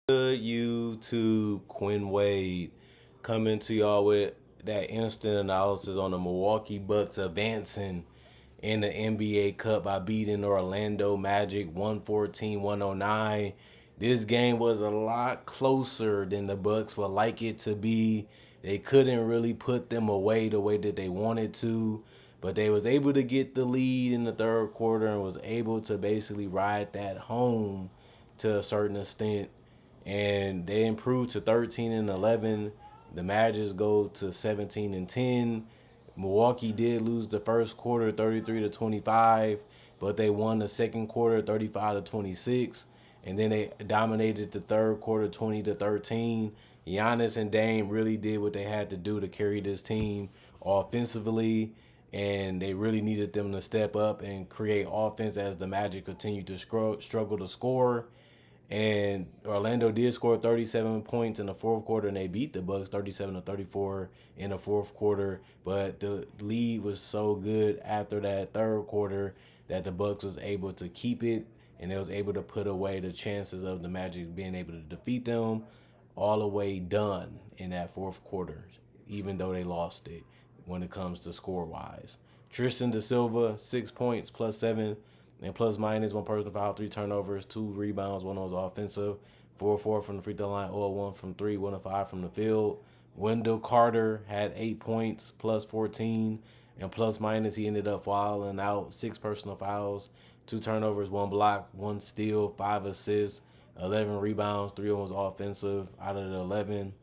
Good YouTube, Quinn Wade coming to y'all with that instant analysis on the Milwaukee Bucks advancing in the NBA Cup by beating Orlando Magic 114-109. This game was a lot closer than the Bucks would like it to be. They couldn't really put them away the way that they wanted to, but they was able to get the lead in the third quarter and was able to basically ride that home to a certain extent, and they improved to 13-11. The Magic go to 17-10. Milwaukee did lose the first quarter 33-25, but they won the second quarter 35-26, and then they dominated the third quarter 20-13. Giannis and Dame really did what they had to do to carry this team offensively, and they really needed them to step up and create offense as the Magic continued to struggle to score. And Orlando did score 37 points in the fourth quarter, and they beat the Bucks 37-34 in the fourth quarter. But the lead was so good after that third quarter that the Bucks was able to keep it, and they was able to put away the chances of the Magic being able to defeat them all the way done in that fourth quarter, even though they lost it when it comes to score wise. Tristan da Silva, 6 points, +7, and plus minus one personal foul, 3 turnovers, 2 rebounds, one was offensive, 4-4 from the free throw line, 0-1 from three, 1-5 from the field. Wendell Carter had 8 points, +14, and plus minus he ended up fouling out 6 personal fouls, 2 turnovers, 1 block, 1 steal, 5 assists, 11 rebounds, 3 was offensive out of the 11.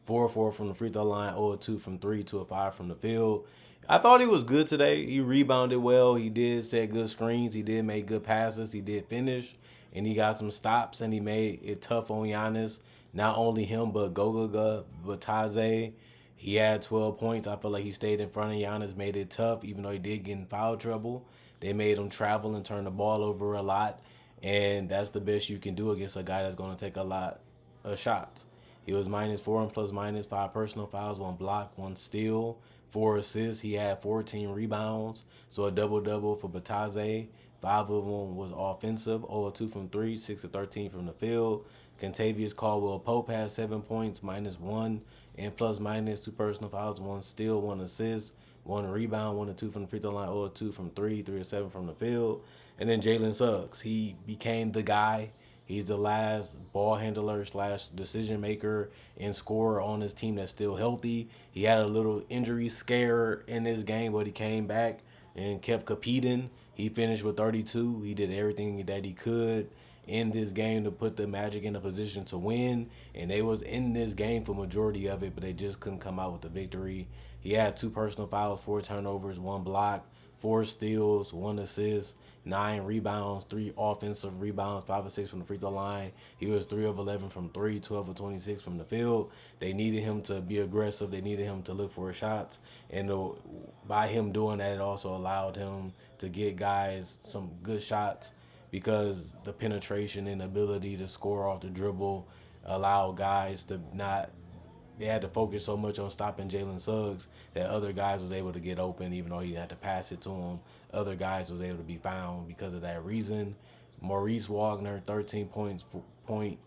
4-4 from the free throw line, 0-2 from three, 2-5 from the field. I thought he was good today. He rebounded well. He did set good screens. He did make good passes. He did finish, and he got some stops, and he made it tough on Giannis. Not only him, but Goga Batadze. He had 12 points. I feel like he stayed in front of Giannis, made it tough, even though he did get in foul trouble. They made him travel and turn the ball over a lot, and that's the best you can do against a guy that's going to take a lot of shots. He was -4 and plus minus 5 personal fouls, 1 block, 1 steal, 4 assists. He had 14 rebounds, so a double-double for Batadze. 5 of them was offensive, 0-2 from three, 6-13 from the field. Contavious Caldwell Pope had 7 points, -1, and plus minus 2 personal fouls, 1 steal, 1 assist, 1 rebound, 1-2 from the free throw line, 0-2 from three, 3-7 from the field. And then Jalen Suggs, he became the guy. He's the last ball handler slash decision maker and scorer on his team that's still healthy. He had a little injury scare in this game, but he came back and kept competing. He finished with 32. He did everything that he could in this game to put the Magic in a position to win, and they was in this game for majority of it, but they just couldn't come out with the victory. He had 2 personal fouls, 4 turnovers, 1 block, 4 steals, 1 assist, 9 rebounds, 3 offensive rebounds, 5 of 6 from the free throw line. He was 3 of 11 from three, 12 of 26 from the field. They needed him to be aggressive. They needed him to look for shots, and by him doing that, it also allowed him to get guys some good shots because the penetration and ability to score off the dribble allowed guys to not. They had to focus so much on stopping Jalen Suggs that other guys was able to get open, even though he didn't have to pass it to him. Other guys was able to be found because of that reason. Maurice Wagner, 13 points, 13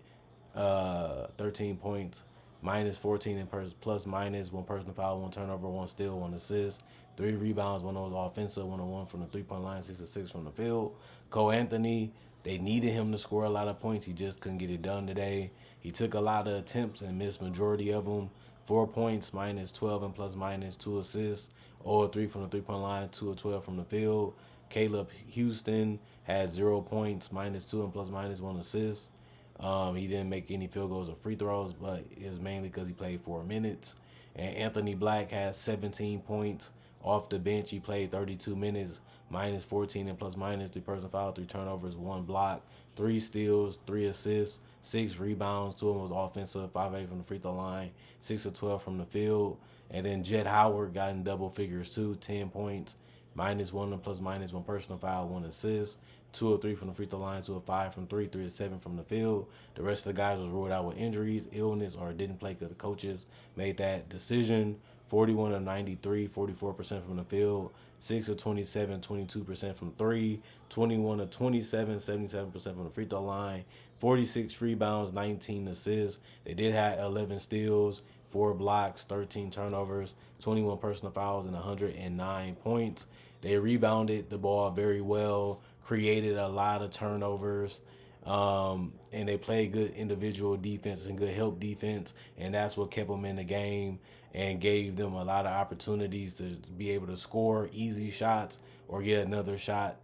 points, -14 in plus minus 1 personal foul, 1 turnover, 1 steal, 1 assist, 3 rebounds, 1 was offensive, 1-1 from the 3-point line, 6 of 6 from the field. Cole Anthony, they needed him to score a lot of points. He just couldn't get it done today. He took a lot of attempts and missed majority of them. 4 points, -12 and plus minus 2 assists, 0-3 from the 3-point line, 2 of 12 from the field. Caleb Houston had 0 points, -2 and plus minus 1 assist. He didn't make any field goals or free throws, but it's mainly because he played 4 minutes. And Anthony Black has 17 points. Off the bench, he played 32 minutes, -14 and plus minus 3 personal foul, 3 turnovers, 1 block, 3 steals, 3 assists, 6 rebounds. 2 of them was offensive, 5 of 8 from the free throw line, 6 of 12 from the field. And then Jet Howard got in double figures too, 10 points, -1 and plus minus 1 personal foul, 1 assist, 2 of 3 from the free throw line, 2 of 5 from three, 3 of 7 from the field. The rest of the guys was ruled out with injuries, illness, or didn't play because the coaches made that decision. 41 of 93, 44% from the field, 6 of 27, 22% from three, 21 of 27, 77% from the free throw line, 46 rebounds, 19 assists. They did have 11 steals, 4 blocks, 13 turnovers, 21 personal fouls, and 109 points. They rebounded the ball very well, created a lot of turnovers, and they played good individual defense and good help defense, and that's what kept them in the game and gave them a lot of opportunities to be able to score easy shots or get another shot,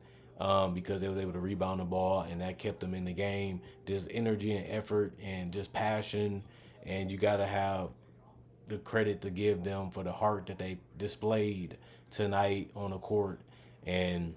because they was able to rebound the ball, and that kept them in the game. Just energy and effort and just passion, and you got to have the credit to give them for the heart that they displayed tonight on the court. And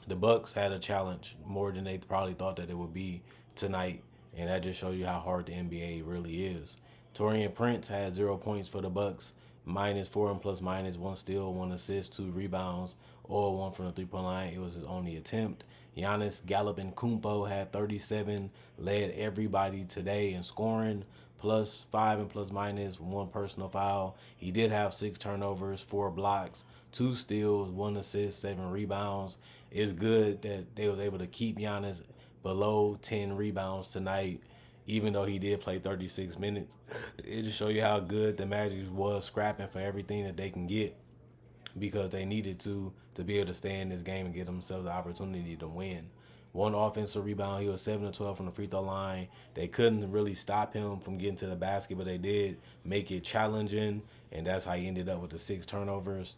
the Bucks had a challenge more than they probably thought that it would be tonight, and that just shows you how hard the NBA really is. Torian Prince had 0 points for the Bucks, -4 and plus minus, 1 steal, 1 assist, 2 rebounds, all one from the 3 point line. It was his only attempt. Giannis Galopin-Kumpo had 37, led everybody today in scoring, +5 and plus minus, 1 personal foul. He did have 6 turnovers, 4 blocks, 2 steals, 1 assist, 7 rebounds. It's good that they was able to keep Giannis below 10 rebounds tonight, even though he did play 36 minutes. It just show you how good the Magic was scrapping for everything that they can get, because they needed to be able to stay in this game and give themselves the opportunity to win. One offensive rebound, he was 7 of 12 from the free throw line. They couldn't really stop him from getting to the basket, but they did make it challenging, and that's how he ended up with the 6 turnovers.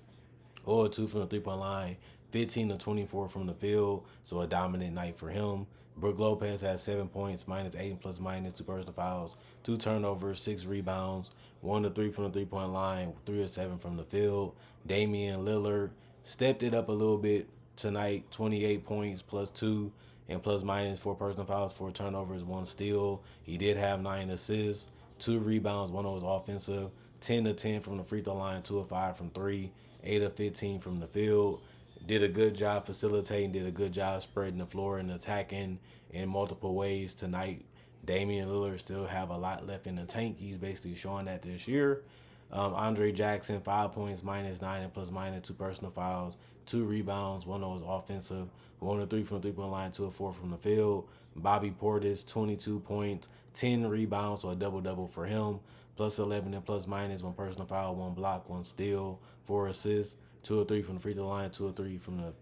0 2 from the 3 point line, 15 of 24 from the field, so a dominant night for him. Brook Lopez had 7 points, -8 and plus minus, 2 personal fouls, 2 turnovers, 6 rebounds, 1 of 3 from the 3 point line, 3 of 7 from the field. Damian Lillard stepped it up a little bit tonight, 28 points, +2 and plus minus, 4 personal fouls, 4 turnovers, 1 steal. He did have 9 assists, 2 rebounds, one of was offensive, 10 of 10 from the free throw line, 2 of 5 from three, 8 of 15 from the field. Did a good job facilitating, did a good job spreading the floor and attacking in multiple ways tonight. Damian Lillard still have a lot left in the tank. He's basically showing that this year. Andre Jackson, 5 points, -9 and plus minus, 2 personal fouls, 2 rebounds, one of was offensive, 1 of 3 from the 3 point line, 2 of 4 from the field. Bobby Portis, 22 points, 10 rebounds, so a double double for him. +11 and plus minus, 1 personal foul, 1 block, 1 steal, 4 assists, 2 of 3 from the free throw line, 2 of 3 from the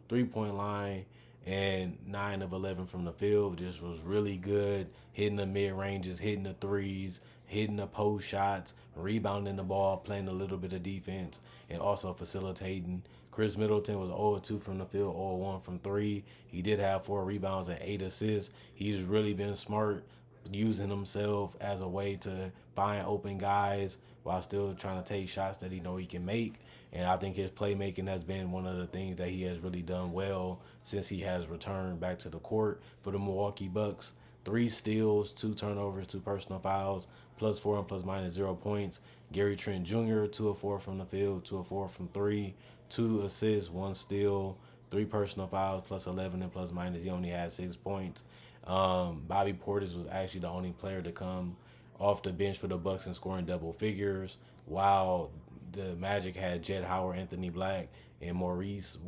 3 point line, and 9 of 11 from the field. Just was really good, hitting the mid ranges, hitting the threes, hitting the post shots, rebounding the ball, playing a little bit of defense, and also facilitating. Chris Middleton was 0 2 from the field, 0 1 from three. He did have 4 rebounds and 8 assists. He's really been smart, using himself as a way to find open guys while still trying to take shots that he know he can make. And I think his playmaking has been one of the things that he has really done well since he has returned back to the court for the Milwaukee Bucks. 3 steals, 2 turnovers, 2 personal fouls, +4 and plus minus, 0 points. Gary Trent Jr., 2 of 4 from the field, 2 of 4 from three, 2 assists, 1 steal, 3 personal fouls, +11 and plus minus. He only had 6 points. Bobby Portis was actually the only player to come off the bench for the Bucks and scoring double figures, while the Magic had Jett Howard, Anthony Black, and Martise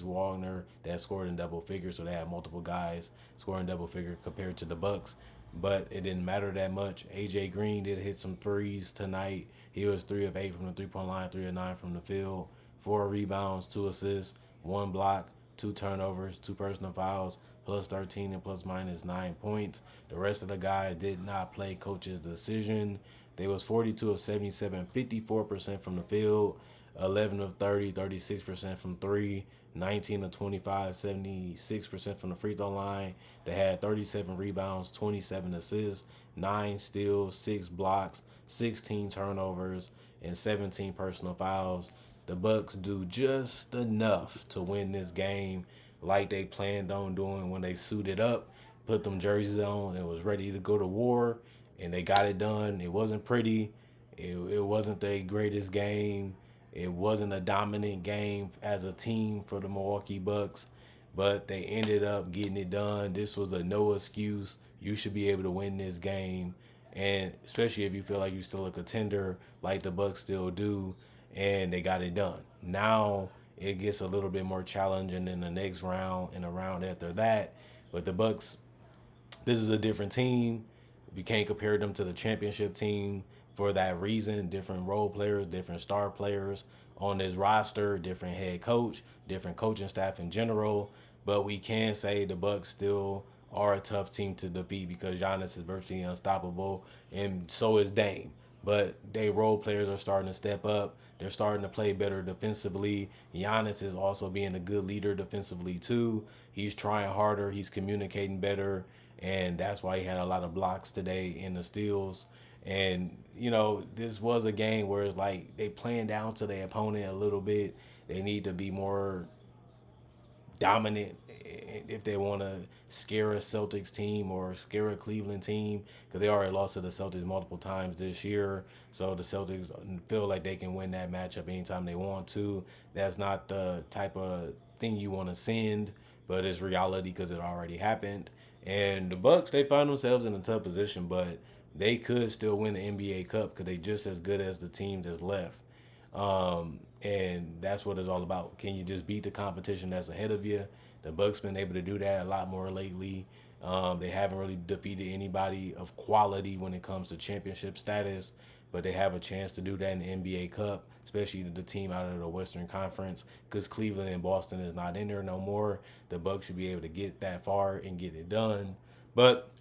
Wagner that scored in double figures. So they had multiple guys scoring double figure compared to the Bucks, but it didn't matter that much. AJ Green did hit some threes tonight. He was 3 of 8 from the 3 point line, 3 of 9 from the field, 4 rebounds, 2 assists, 1 block, 2 turnovers, 2 personal fouls, +13 and plus minus, 9 points. The rest of the guys did not play coach's decision. They was 42 of 77, 54% from the field, 11 of 30, 36% from three, 19 of 25, 76% from the free throw line. They had 37 rebounds, 27 assists, 9 steals, 6 blocks, 16 turnovers, and 17 personal fouls. The Bucks do just enough to win this game, like they planned on doing when they suited up, put them jerseys on, and was ready to go to war, and they got it done. It wasn't pretty. It wasn't their greatest game. It wasn't a dominant game as a team for the Milwaukee Bucks, but they ended up getting it done. This was a no excuse. You should be able to win this game, and especially if you feel like you're still a contender, like the Bucks still do, and they got it done. Now it gets a little bit more challenging in the next round and a round after that, but the Bucks This is a different team. We can't compare them to the championship team for that reason. Different role players, different star players on this roster, different head coach, different coaching staff in general. But we can say the Bucks still are a tough team to defeat because Giannis is virtually unstoppable, and so is Dame. But they role players are starting to step up. They're starting to play better defensively. Giannis is also being a good leader defensively too. He's trying harder. He's communicating better, and that's why he had a lot of blocks today in the steals. And this was a game where it's like they playing down to their opponent a little bit. They need to be more dominant if they want to scare a Celtics team or scare a Cleveland team, because they already lost to the Celtics multiple times this year. So the Celtics feel like they can win that matchup anytime they want to. That's not the type of thing you want to send, but it's reality because it already happened. And the Bucks, they find themselves in a tough position, but they could still win the NBA Cup because they just as good as the team that's left. And that's what it's all about. Can you just beat the competition that's ahead of you? The Bucks been able to do that a lot more lately. They haven't really defeated anybody of quality when it comes to championship status, but they have a chance to do that in the NBA Cup, especially the team out of the Western Conference. Because Cleveland and Boston is not in there no more, the Bucks should be able to get that far and get it done. But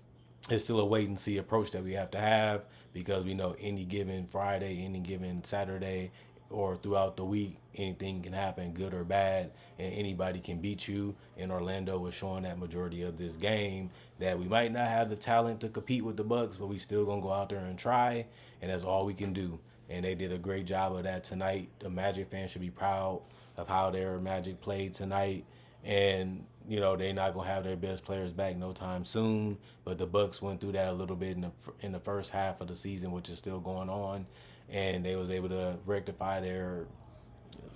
it's still a wait and see approach that we have to have, because we know any given Friday, any given Saturday, or throughout the week, anything can happen, good or bad, and anybody can beat you. And Orlando was showing that majority of this game that we might not have the talent to compete with the Bucks, but we still gonna go out there and try, and that's all we can do. And they did a great job of that tonight. The Magic fans should be proud of how their Magic played tonight, and they're not gonna have their best players back no time soon. But the Bucks went through that a little bit in the first half of the season, which is still going on, and they was able to rectify their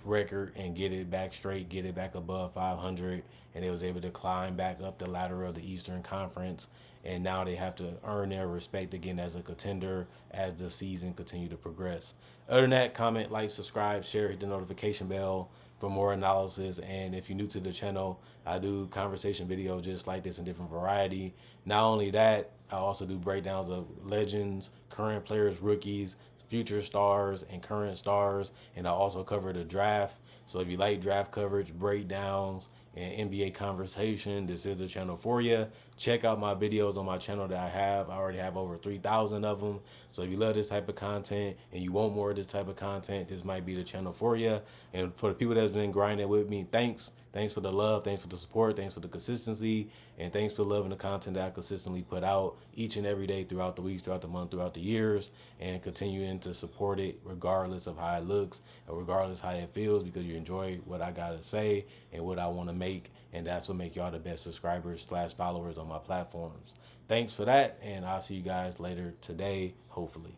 record and get it back straight, get it back above 500, and they was able to climb back up the ladder of the Eastern Conference. And now they have to earn their respect again as a contender as the season continue to progress. Other than that, comment, like, subscribe, share, hit the notification bell for more analysis. And if you're new to the channel, I do conversation videos just like this in different variety. Not only that, I also do breakdowns of legends, current players, rookies, future stars, and current stars. And I also cover the draft. So if you like draft coverage, breakdowns, and NBA conversation, this is the channel for you. Check out my videos on my channel that I have. I already have over 3,000 of them. So if you love this type of content and you want more of this type of content, this might be the channel for you. And for the people that's been grinding with me, thanks. Thanks for the love. Thanks for the support. Thanks for the consistency. And thanks for loving the content that I consistently put out each and every day throughout the weeks, throughout the month, throughout the years, and continuing to support it regardless of how it looks or regardless how it feels, because you enjoy what I got to say and what I want to make. And that's what make y'all the best subscribers/followers on my platforms. Thanks for that. And I'll see you guys later today, hopefully.